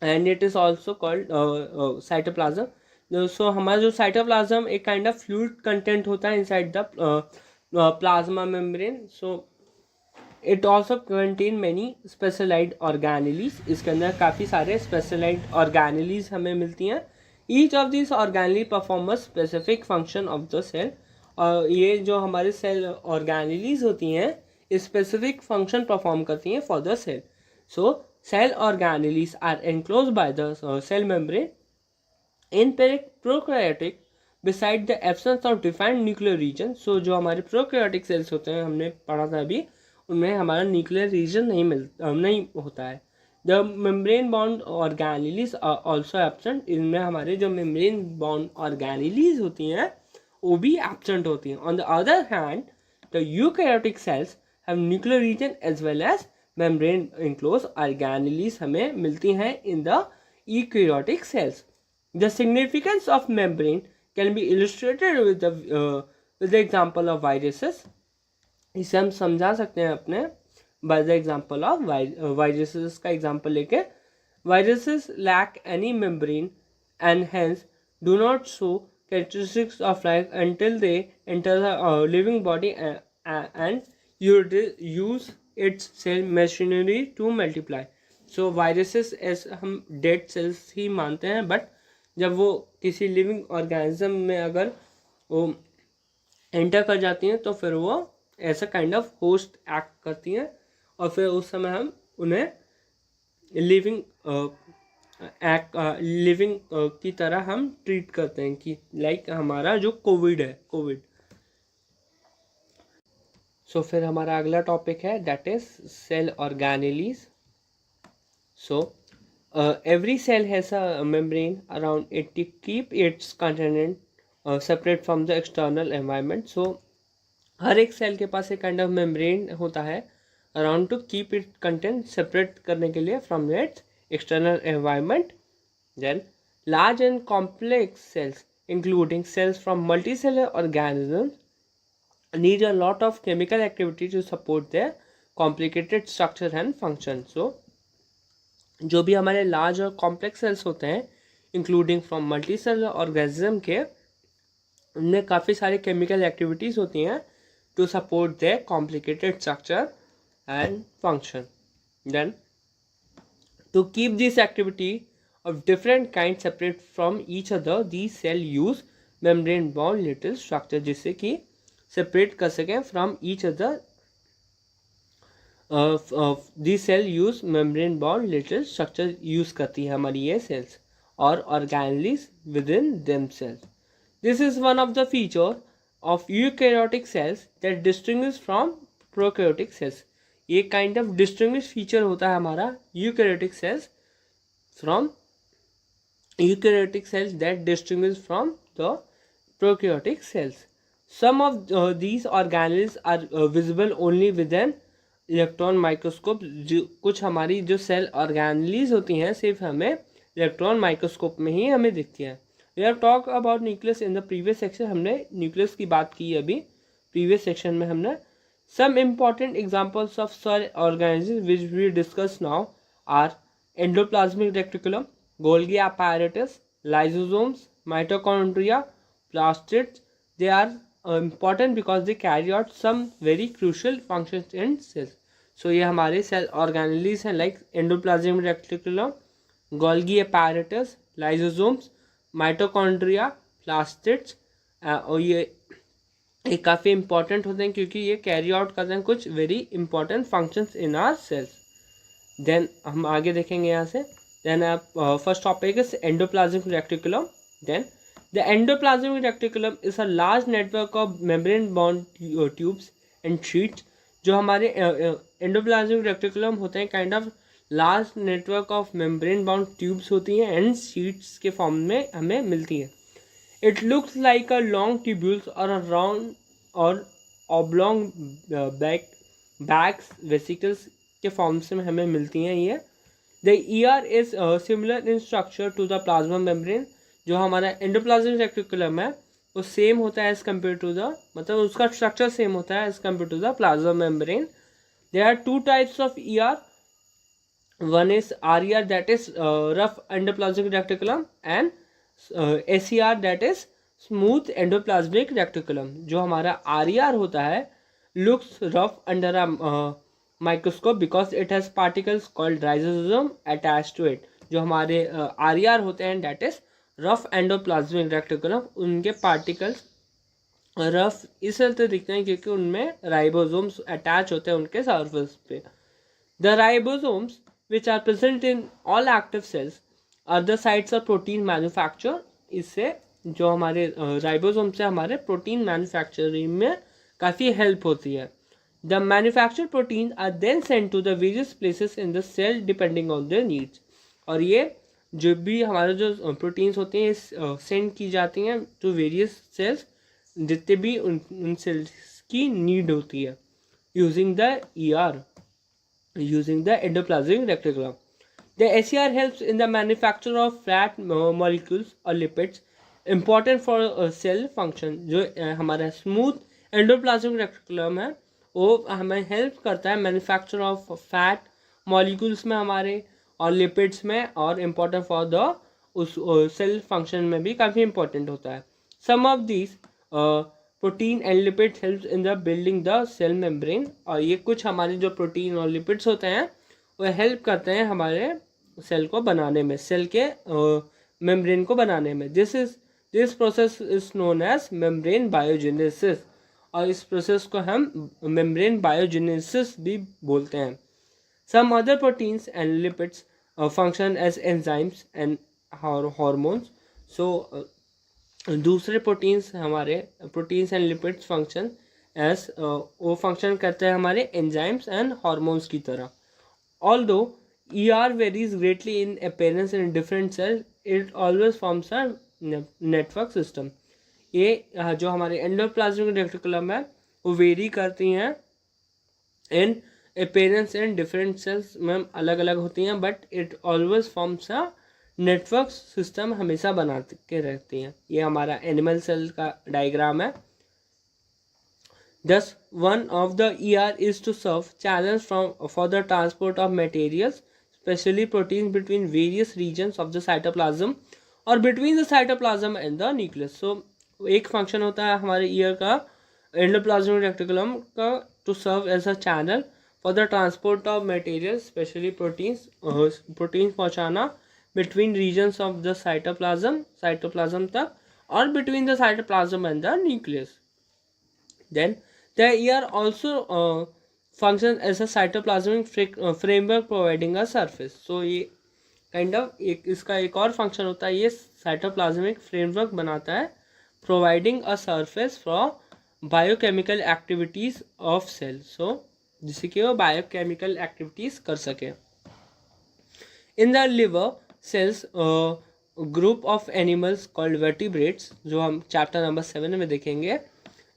and it is also called cytoplasm. So हमारा जो साइटोप्लाज्म एक काइंड ऑफ फ्लूइड कंटेंट होता है inside the plasma membrane. So it also contain many specialised organelles. इसके अंदर काफ़ी सारे specialised organelles हमें मिलती हैं. Each of this organelle perform a specific function of the cell. और ये जो हमारे सेल ऑर्गेनेलीज होती हैं स्पेसिफिक फंक्शन परफॉर्म करती हैं for the cell. So cell organelles are enclose by the cell membrane. In prokaryotic beside the absence of defined nuclear region. So जो हमारे प्रोकैरियोटिक सेल्स होते हैं हमने पढ़ा था अभी उनमें हमारा न्यूक्लियर रीजन नहीं होता है. The membrane bound organelles are also absent. इनमें हमारे जो membrane bound organelles होती हैं वो भी absent होती हैं. On the other hand, the eukaryotic cells have nuclear region as well as membrane enclosed organelles हमें मिलती हैं in the eukaryotic cells. The significance of membrane can be illustrated with the example of viruses. इसे हम समझा सकते हैं अपने by the example of viruses का example लेके. Viruses lack any membrane and hence do not show characteristics of life until they enter the living body and use its cell machinery to multiply. So viruses as हम dead cells ही मानते हैं but जब वो किसी living organism में अगर वो enter कर जाती हैं तो फिर वो ऐसा kind of host act करती हैं और फिर उस समय हम उन्हें लिविंग लिविंग की तरह हम ट्रीट करते हैं कि लाइक हमारा जो कोविड है कोविड। सो फिर हमारा अगला टॉपिक है that is cell organelles. So every cell has a membrane around it to keep its content separate from the external environment. So हर एक सेल के पास एक काइंड ऑफ मेम्ब्रेन होता है around to keep it content separate करने के लिए from its external environment. Then large and complex cells including cells from multicellular organism need a lot of chemical activity to support their complicated structure and function. So जो भी हमारे large और complex cells होते हैं including from multicellular organism के, उनमें काफ़ी सारी केमिकल एक्टिविटीज़ होती हैं to support their complicated structure and function. Then to keep this activity of different kind separate from each other the cell use membrane bound little structure, जिससे कि separate कर सकें from each other. The cell use membrane bound little structure use करती है हमारी ये cells और organelles within themself. This is one of the feature of eukaryotic cells that distinguish from prokaryotic cells. ये kind of distinguish feature होता है हमारा eukaryotic cells from eukaryotic cells that distinguish from the prokaryotic cells. Some of these organelles are visible only with an electron microscope. जो कुछ हमारी जो cell organelles होती हैं सिर्फ हमें इलेक्ट्रॉन माइक्रोस्कोप में ही हमें दिखती हैं। We have talk about nucleus in the previous section. हमने न्यूक्लियस की बात की अभी प्रीवियस सेक्शन में। हमने some important examples of cell organelles which we discuss now are endoplasmic reticulum, Golgi apparatus, lysosomes, mitochondria, plastids. They are important because they carry out some very crucial functions in cells. So ये हमारे cell organelles हैं like endoplasmic reticulum, Golgi apparatus, lysosomes, mitochondria, plastids। और ये काफ़ी important होते हैं क्योंकि ये कैरी आउट करते हैं कुछ very important functions in our cells. Then हम आगे देखेंगे यहाँ से। Then first topic is endoplasmic reticulum. Then the endoplasmic reticulum is a large network of membrane bound tubes and sheets। जो हमारे एंडोप्लाज्मिक रेटिकुलम होते हैं kind of large network of membrane bound tubes होती हैं एंड शीट्स के form में हमें मिलती है। It looks like a long tubules और अ राउंड और ऑब्लॉन्ग बैग्स वेसिकल्स के फॉर्म से हमें मिलती हैं ये। The ER is similar in structure to the plasma membrane. जो हमारा एंडोप्लाज्मिक रेटिकुलम है वो सेम होता है एज कम्पेयर टू द, मतलब उसका स्ट्रक्चर सेम होता है as compare to the plasma membrane. There are two types of ER. One is R that is rough endoplasmic reticulum and S that is smooth endoplasmic reticulum. जो हमारा R होता है looks rough under a microscope because it has particles called ribosome attach to it. जो हमारे R होते हैं that is rough endoplasmic reticulum, उनके particles rough इस तरह दिखते हैं क्योंकि उनमें राइबोसोम्स अटैच होते हैं उनके सरफेस पे। The ribosomes which are present in all active cells are the sites of protein manufacture. इससे जो हमारे राइबोसोम से हमारे प्रोटीन मैन्युफैक्चरिंग में काफ़ी हेल्प होती है। The manufactured protein are then send to the various places in the cell depending on their needs. और ये जो भी हमारे जो प्रोटीन्स होते हैं सेंड की जाती हैं टू वेरियस सेल्स जितने भी उन सेल्स की नीड होती है using the ER, using the endoplasmic reticulum. The SER helps in the manufacture of fat molecules और lipids important for cell function. जो हमारा स्मूथ एंडोप्लाज्मिक रेटिकुलम है वो हमें हेल्प करता है मैन्युफैक्चर ऑफ फैट मॉलिक्यूल्स में हमारे और लिपिड्स में, और इम्पोर्टेंट फॉर द उस सेल फंक्शन में भी काफ़ी इंपॉर्टेंट होता है। Some of this protein and lipids help in the building the cell membrane. और ये कुछ हमारे जो प्रोटीन और लिपिड्स होते हैं वो हेल्प करते हैं हमारे सेल को बनाने में, सेल के मेम्ब्रेन को बनाने में। This process is known as membrane biogenesis. और इस प्रोसेस को हम मेम्ब्रेन बायोजेनेसिस भी बोलते हैं। Some other proteins and lipids function as enzymes and hormones. So दूसरे प्रोटीन्स हमारे proteins and lipids function as वो फंक्शन करते हैं हमारे एंजाइम्स एंड हार्मोन्स की तरह. Although ER varies greatly in appearance in different cells, it always forms a network system. ये जो हमारे एंडोप्लाज्मिक रेटिकुलम है वो वेरी करती हैं इन appearance in different cells में अलग अलग होती हैं, but it always forms a network system, हमेशा बना के रहती हैं. ये हमारा एनिमल सेल का डायग्राम है. Thus, one of the ER is to serve channels for the transport of materials, especially proteins, between various regions of the cytoplasm or between the cytoplasm and the nucleus. So, एक function होता है हमारे ER का endoplasmic reticulum का to serve as a channel for the transport of material, specially proteins पहुँचाना between regions of the cytoplasm तक और between the cytoplasm and the nucleus. Then the ER also functions as a cytoplasmic framework providing a surface. So ये kind of इसका एक और function होता है, ये cytoplasmic framework बनाता है providing a surface for biochemical activities of cell. So जिससे कि वो biochemical activities कर सके. In the liver cells group of animals called vertebrates, जो हम chapter number 7 में देखेंगे,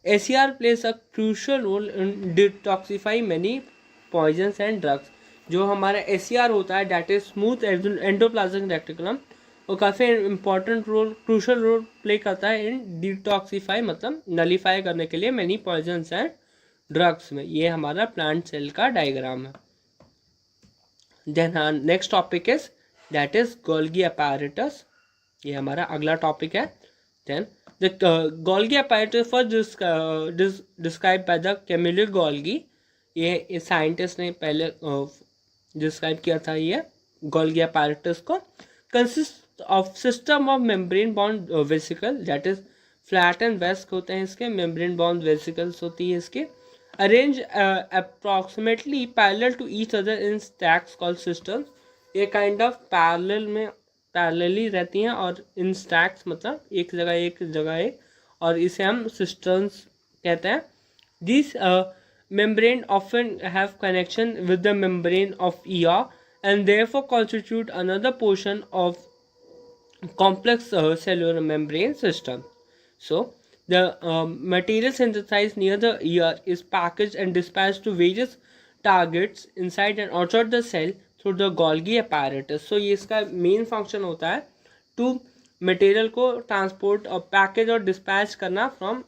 ACR plays a crucial role in detoxify many poisons and drugs. जो हमारा ACR होता है that is smooth endoplasmic reticulum, वो काफ़ी important role crucial role play करता है इन डिटॉक्सीफाई मतलब नलीफाई करने के लिए मैनी पॉइजन्स एंड ड्रग्स में. ये हमारा प्लांट सेल का डायग्राम है. Then next topic is that is Golgi apparatus. ये हमारा अगला टॉपिक है. Then The Golgi apparatus was described by the Camille Golgi. ये साइंटिस्ट ने पहले डिस्क्राइब किया था ये Golgi apparatus को. Consists of system of membrane bound vesicle, that is flat and vesicle होते हैं इसके, membrane bound vesicles होती है इसके, arrange approximately parallel to each other in stacks called systems. ये kind of पैरेलली रहती हैं और इन स्टैक्स मतलब एक जगह एक, और इसे हम सिस्टम्स कहते हैं. This membrane often have connection with the membrane of ER and therefore constitute another portion of complex cellular membrane system. So the material synthesised near the ER is packaged and dispatched to various targets inside and outside the cell through the Golgi apparatus. So ये इसका main function होता है to material को transport और package और dispatch करना from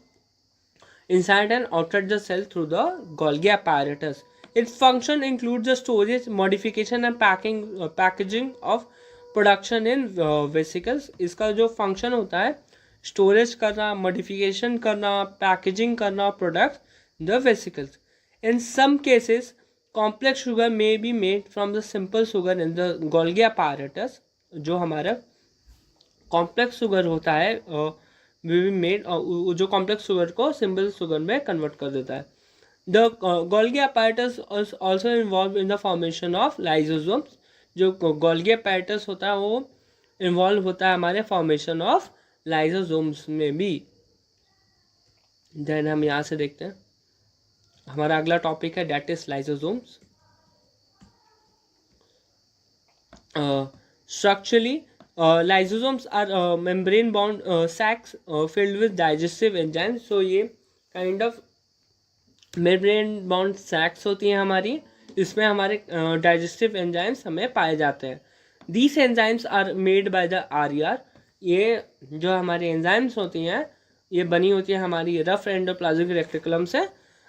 inside and outside the cell through the Golgi apparatus. Its function include the storage, modification and packaging of production in vesicles. इसका जो फंक्शन होता है स्टोरेज करना, मॉडिफिकेशन करना, पैकेजिंग करना product the vesicles. In some cases complex sugar may be made from the simple sugar in the Golgi apparatus. जो हमारा complex sugar होता है will be made, जो complex sugar को simple sugar में convert कर देता है. The Golgi apparatus is also involved in the formation of lysosomes. जो Golgi apparatus होता है वो involve होता है हमारे formation of lysosomes में भी. Then हम यहाँ से देखते हैं हमारा अगला टॉपिक है that is lysosomes. Structurally lysosomes are membrane bound sacs filled with digestive enzymes. So ये kind of membrane bound sacs होती हैं हमारी, इसमें हमारे डाइजेस्टिव एंजाइम्स हमें पाए जाते हैं. These enzymes are made by the RER. ये जो हमारी एंजाइम्स होती हैं ये बनी होती है हमारी रफ एंडोप्लाज्मिक रेटिकुलम से.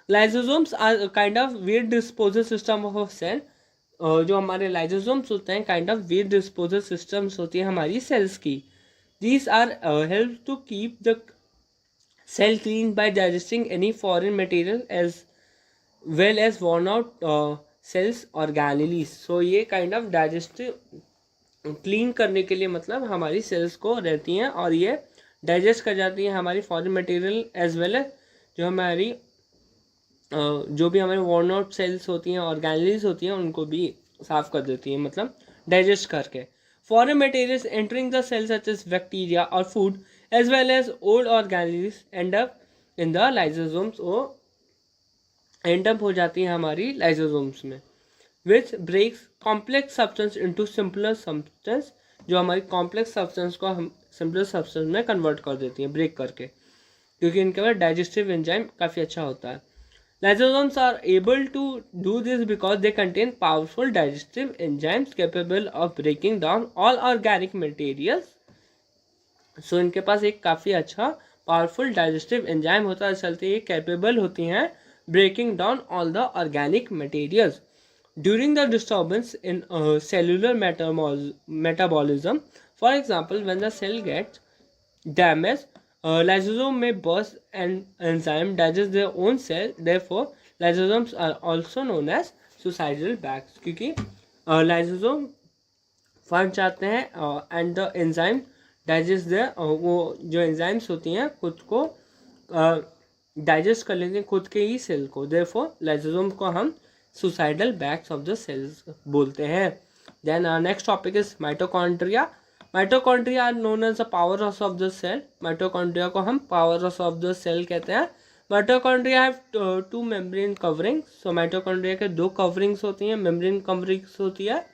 Lysosomes are kind of weird disposal system of a cell. जो हमारे lysosomes होते हैं kind of weird disposal systems होती है हमारी cells की. These are help to keep the cell clean by digesting any foreign material as well as worn out cells organelles. So ये kind of digestive clean करने के लिए मतलब हमारी cells को रहती हैं और ये digest कर जाती हैं हमारी foreign material as well as जो हमारी जो भी हमारे वॉर्न आउट सेल्स होती हैं ऑर्गेनेल्स होती हैं उनको भी साफ कर देती हैं, मतलब डाइजेस्ट करके. Foreign materials entering the cell such as bacteria or food as well as old organisms end up in the lysosomes, वो end up हो जाती हैं हमारी lysosomes में, which breaks complex substance into simpler substance, जो हमारी complex substance को हम simpler substance में convert कर देती हैं break करके, क्योंकि इनके पास digestive enzyme काफ़ी अच्छा होता है. Lysosomes are able to do this because they contain powerful digestive enzymes capable of breaking down all organic materials. So इनके पास एक काफ़ी अच्छा powerful digestive enzyme होता है, चलते ये capable होती हैं breaking down all the organic materials. During the disturbance in cellular metabolism, for example, when the cell gets damaged, lysosome may burst and enzyme digest their own cell. Therefore, lysosomes are also known as suicidal bags, क्योंकि lysosome फट जाते हैं and the enzyme digest their वो जो enzymes होती हैं खुद को डाइजेस्ट कर लेते हैं खुद के ही सेल को. Therefore, lysosome को हम suicidal bags of the cells बोलते हैं. Then our next topic is mitochondria. Mitochondria are known as the powerhouse of the cell. Mitochondria को हम powerhouse of the cell कहते हैं. Mitochondria have two membrane coverings. So mitochondria के दो coverings होती हैं, membrane coverings होती है.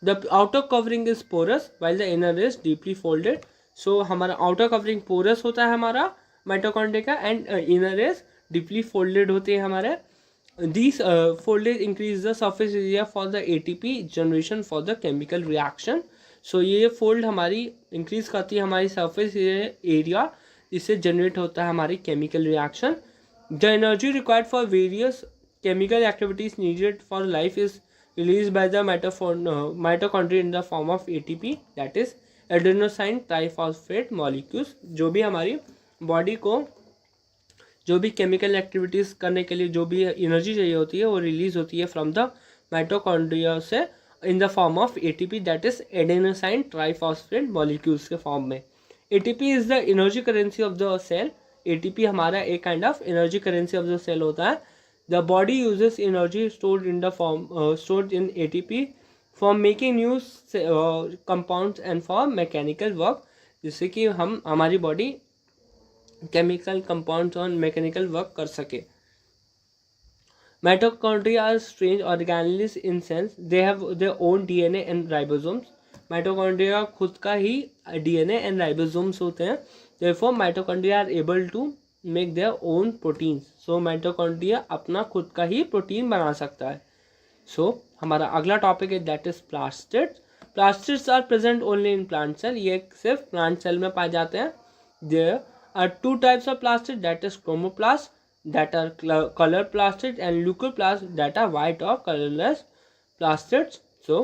The outer covering is porous while the inner is deeply folded. So हमारा outer covering porous होता है हमारा mitochondria का, and inner is deeply folded होते हैं हमारे. These folded increase the surface area for the ATP generation for the chemical reaction. सो ये fold हमारी इंक्रीज करती है हमारी सरफेस एरिया, जिससे जनरेट होता है हमारी chemical reaction. The energy required for various chemical activities needed for life is release by the mitochondria in the form of ATP, that is adenosine triphosphate molecules. जो भी हमारी बॉडी को जो भी केमिकल एक्टिविटीज़ करने के लिए जो भी एनर्जी चाहिए होती है वो रिलीज होती है फ्रॉम द माइटोकॉन्ड्रिया से in the form of ATP, that is adenosine triphosphate molecules के फॉर्म में. ATP is the energy currency of the cell. ATP हमारा एक kind of energy currency of the cell होता है. The body uses energy stored in the form stored in ATP for making new compounds and for mechanical work, जिससे कि हम हमारी body chemical compounds और mechanical work कर सके. Mitochondria are strange organelles in sense they have their own DNA and ribosomes. Mitochondria खुद का ही DNA and ribosomes होते हैं. Therefore, mitochondria are able to make their own proteins. So, mitochondria अपना खुद का ही प्रोटीन बना सकता है. So, हमारा अगला टॉपिक है that is plastids. Plastids are present only in plant cell. ये सिर्फ plant cell में पाए जाते हैं. There are two types of plastid, that is chromoplast, that are color plastids, and leucoplasts, that are white or colorless plastids. So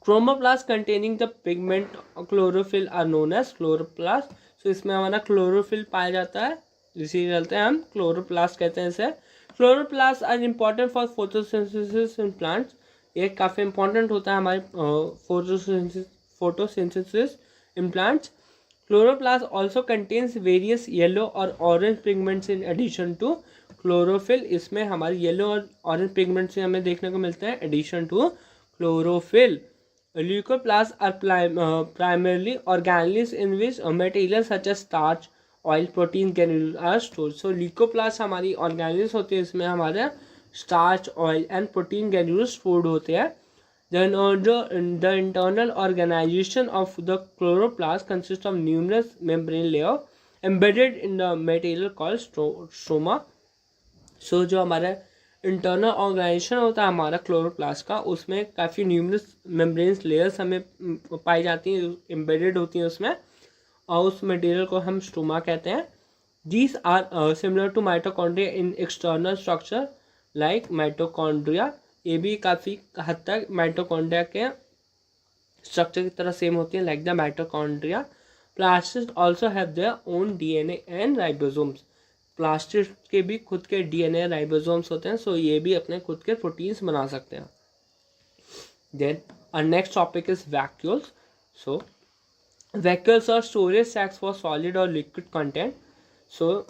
chromoplasts containing the pigment chlorophyll are known as chloroplasts. So इसमें हमारा chlorophyll पाया जाता है, इसी चलते हैं हम chloroplast कहते हैं इसे. Chloroplasts are important for photosynthesis in plants. ये काफ़ी important होता है हमारी photosynthesis in plants. Chloroplast also contains various yellow or orange pigments in addition to chlorophyll. इसमें हमारे yellow और orange pigments हमें देखने को मिलते हैं addition to chlorophyll. Leucoplasts are primarily organelles in which materials such as starch, oil, protein granules are stored. So leucoplasts हमारी organelles होती है, इसमें हमारे starch, oil and protein granules stored होते हैं. Then the internal organization of the chloroplast consists of numerous membrane layers embedded in the material called stroma. So जो हमारा internal organisation होता है हमारा क्लोरोप्लास्ट का, उसमें काफ़ी न्यूमरस मेम्ब्रेन्स लेयर्स हमें पाई जाती हैं, एम्बेडेड होती हैं उसमें, और उस मटेरियल को हम स्टोमा कहते हैं. These are similar to mitochondria in external structure like mitochondria. ये भी काफ़ी हद तक माइटोकॉन्ड्रिया के स्ट्रक्चर की तरह सेम होती हैं like the mitochondria. Plastid also have their own DNA and ribosomes. Plastid के भी खुद के DNA राइबोसोम्स होते हैं, सो ये भी अपने खुद के प्रोटीन्स बना सकते हैं. Then our next topic is vacuoles. So vacuoles are storage sacs for solid or liquid content. So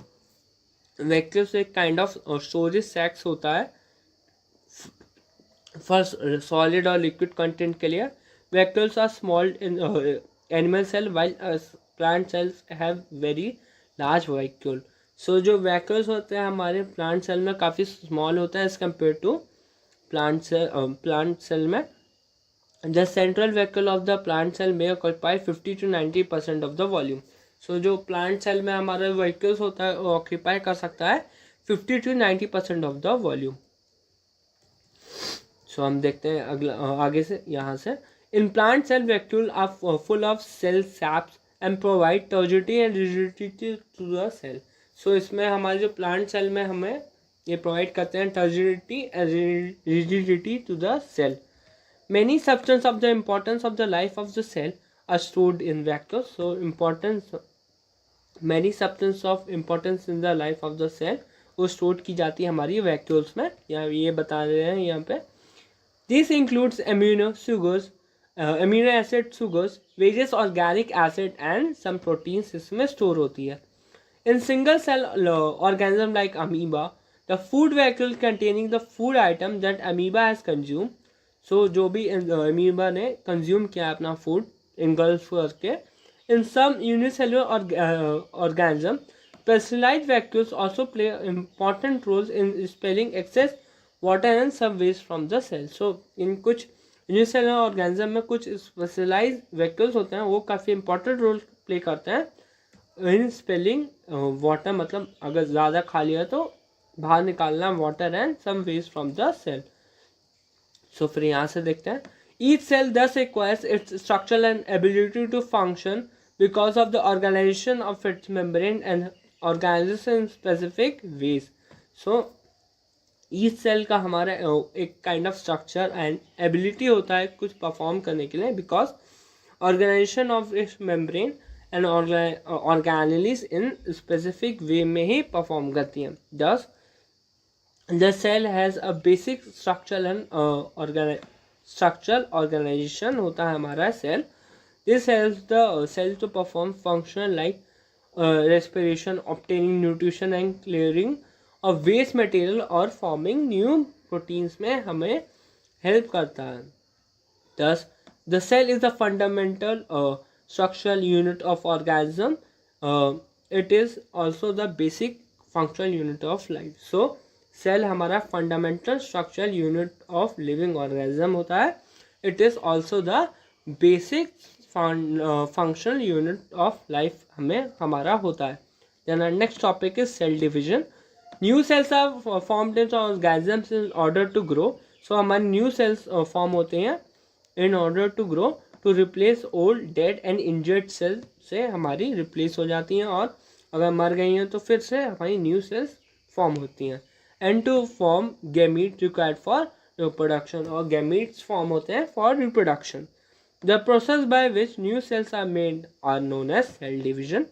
vacuoles एक kind of storage sacs होता है फॉर सॉलिड और लिक्विड कंटेंट के लिए. vacuoles are small in animal cell while plant cells have very large vacuole. सो जो vacuoles होते हैं हमारे प्लांट सेल में काफ़ी स्मॉल होता है as compare to plant cell में. The central vacuole of the plant cell में occupy 50 to 90% of the volume. So जो प्लांट सेल में हमारा vacuoles होता है वो ऑक्यूपाई कर सकता है 50 to 90% of the volume. So हम देखते हैं अगला आगे से यहाँ से. In plant cell vacuole are full of cell saps and provide turgidity and rigidity to the cell. So इसमें हमारे जो प्लांट सेल में हमें ये प्रोवाइड करते हैं turgidity and rigidity to the cell. Many substance of the importance of the life of the cell are stored in vacuoles. So many substance of importance in the life of the cell वो stored की जाती है हमारी vacuoles में. यहाँ ये बता रहे हैं यहाँ पे. This includes amino acid sugars, various organic acid and some proteins इसमें store होती है. In single cell organism like amoeba, the food vacuole containing the food item that amoeba has consumed. सो जो भी अमीबा ने कंज्यूम किया अपना food engulf करके. In some unicellular organism specialised vacuoles also play important roles in expelling excess water and some waste from the cell. So in कुछ unicellular organism में कुछ specialised vacuoles होते हैं वो काफ़ी इंपॉर्टेंट रोल प्ले करते हैं इन स्पेलिंग वाटर. मतलब अगर ज़्यादा खा लिया तो बाहर निकालना water and some waste from the cell. So फिर यहाँ से देखते हैं. Each cell thus acquires its structure and ability to function because of the organisation of its membrane and organisation in specific ways. So each cell का हमारा एक kind ऑफ structure and ability होता है कुछ परफॉर्म करने के लिए because organisation of its membrane and organelles in specific way में ही परफॉर्म करती हैं. दस the cell has a basic structural and structural organization होता है हमारा cell. This helps the cell to perform function like respiration, obtaining nutrition and clearing of waste material और forming new proteins में हमें help करता है. Thus, the cell is the fundamental structural unit of organism. It is also the basic functional unit of life. So cell हमारा fundamental structural unit of living organism होता है. It is also the basic functional unit of life हमें हमारा होता है. Then next topic is cell division. New cells are formed in organisms in order to grow. So हमारे new cells form होते हैं in order to grow to replace old dead and injured cell से हमारी replace हो जाती हैं और अगर मर गई हैं तो फिर से हमारी न्यू सेल्स फॉर्म होती हैं. And to form gamete required for reproduction. और गैमीट्स फॉर्म होते हैं for reproduction. The process by which new cells are made are known as cell division.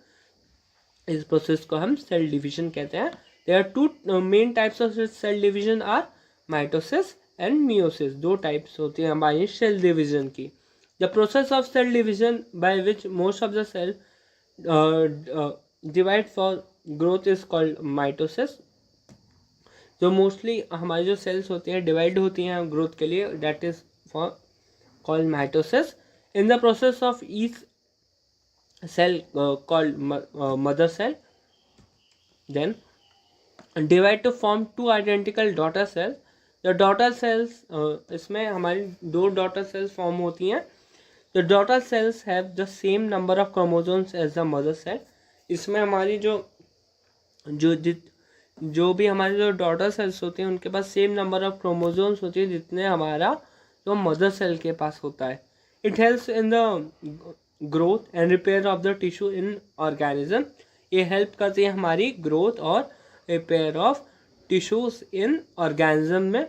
इस प्रोसेस को हम सेल डिवीजन कहते हैं. There are two main types of cell division are mitosis and meiosis. दो types होती हैं हमारी cell division की. The process of cell division by which most of the cell divide for growth is called mitosis. जो mostly हमारी जो sales होती हैं डिवाइड होती हैं ग्रोथ के लिए that is for called mitosis. In the process of each cell called mother cell then divide to form two identical daughter cells. The daughter cells इसमें हमारी दो डॉटर सेल्स फॉर्म होती हैं. The daughter cells have the same number of chromosomes as the mother cell. इसमें हमारी जो भी हमारी जो डॉटर सेल्स होती हैं उनके पास सेम नंबर ऑफ क्रोमोसोम्स होती है जितने हमारा जो मदर सेल के पास होता है. It helps in the growth and repair of the tissue in organism. ये हेल्प करती है हमारी ग्रोथ और repair of tissues in organism में.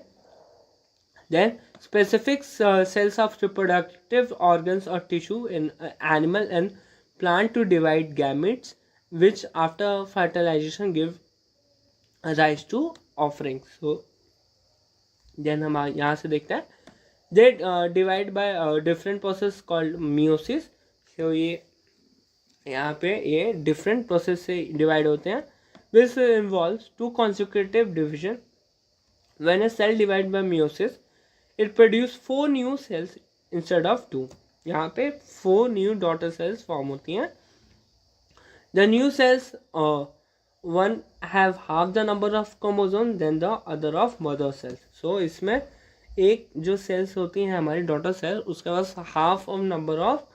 Then specific cells of reproductive organs और tissue in animal and plant to divide gametes which after fertilisation give rise to offering. So then हम यहाँ से देखते हैं they divide by different process called meiosis. So ये यहाँ पे ये डिफरेंट प्रोसेस से डिवाइड होते हैं. This involves two consecutive division. When a cell divide by meiosis it produces 4 new cells instead of 2। यहाँ पे 4 न्यू डॉटर सेल्स फॉर्म होती हैं। The new cells one have half the number of chromosome than the other of mother cells. So इसमें एक जो sales होती हैं हमारी डॉटर सेल, उसके पास हाफ ऑफ नंबर ऑफ